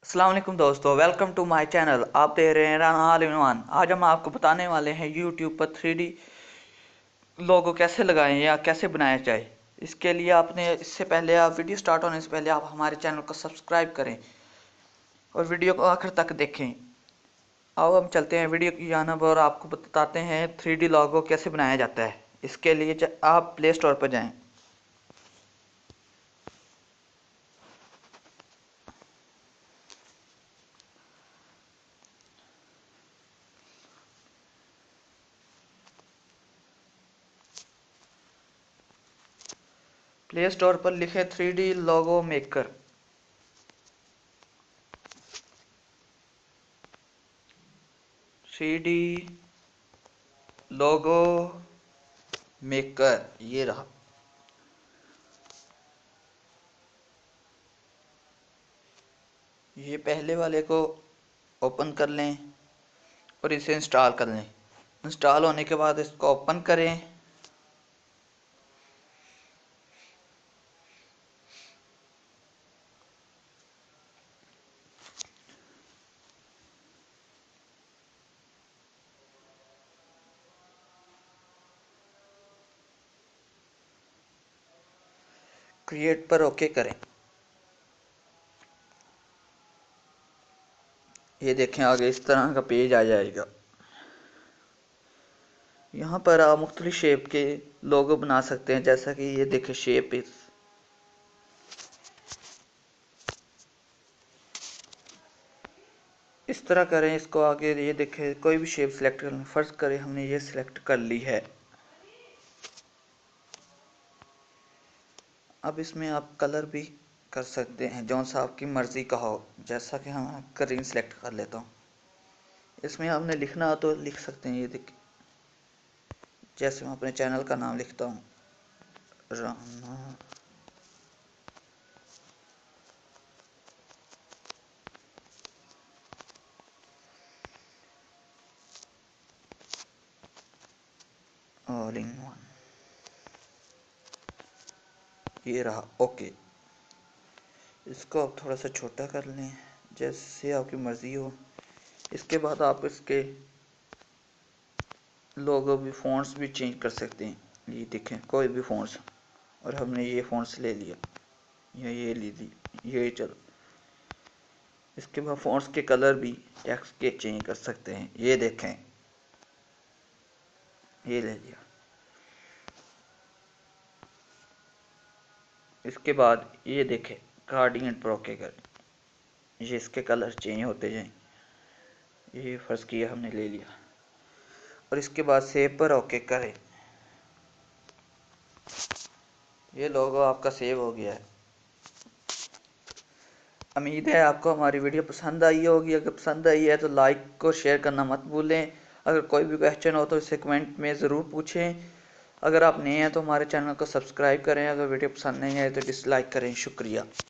अस्सलाम वालेकुम दोस्तों, वेलकम टू माय चैनल। आप देख रहे हैं राना ऑल इन वन। आज हम आपको बताने वाले हैं यूट्यूब पर 3D लोगो कैसे लगाएं या कैसे बनाया जाए। इसके लिए आपने इससे पहले आप वीडियो स्टार्ट होने से पहले आप हमारे चैनल को सब्सक्राइब करें और वीडियो को आखिर तक देखें। अब हम चलते हैं वीडियो की जानब और आपको बताते हैं 3D लोगो कैसे बनाया जाता है। इसके लिए आप प्ले स्टोर पर जाएँ। प्ले स्टोर पर लिखें 3D logo maker. Three D logo maker ये रहा। ये पहले वाले को ओपन कर लें और इसे इंस्टॉल कर लें। इंस्टॉल होने के बाद इसको ओपन करें। क्रिएट पर ओके करें। ये देखें आगे इस तरह का पेज आ जाएगा। यहाँ पर आप मुख्तलिफ शेप के लोगो बना सकते हैं, जैसा कि ये देखें शेप इस तरह करें। इसको आगे ये देखें कोई भी शेप सिलेक्ट कर लें। फर्ज करें हमने ये सिलेक्ट कर ली है। अब इसमें आप कलर भी कर सकते हैं जौन सा आपकी मर्ज़ी का हो, जैसा कि हम ग्रीन सेलेक्ट कर लेता हूँ। इसमें आपने लिखना हो तो लिख सकते हैं। ये देखिए जैसे मैं अपने चैनल का नाम लिखता हूँ, राना ऑल इन वन। ये रहा ओके। इसको आप थोड़ा सा छोटा कर लें जैसे आपकी मर्ज़ी हो। इसके बाद आप इसके लोगो भी फ़ॉन्ट्स भी चेंज कर सकते हैं। ये देखें कोई भी फ़ॉन्ट्स, और हमने ये फ़ॉन्ट्स ले लिया या ये ले ली, ये चलो। इसके बाद फ़ॉन्ट्स के कलर भी टेक्स्ट के चेंज कर सकते हैं। ये देखें ये ले लिया। इसके बाद ये देखें गार्डियन प्रो के ये इसके कलर चेंज होते जाएं। ये फर्ज किया हमने ले लिया और इसके बाद सेव पर ओके करें। ये लोगो आपका सेव हो गया है। उम्मीद है आपको हमारी वीडियो पसंद आई होगी। अगर पसंद आई है तो लाइक को शेयर करना मत भूलें। अगर कोई भी क्वेश्चन हो तो इसे कमेंट में ज़रूर पूछें। अगर आप नए हैं तो हमारे चैनल को सब्सक्राइब करें। अगर वीडियो पसंद नहीं आए तो डिसलाइक करें। शुक्रिया।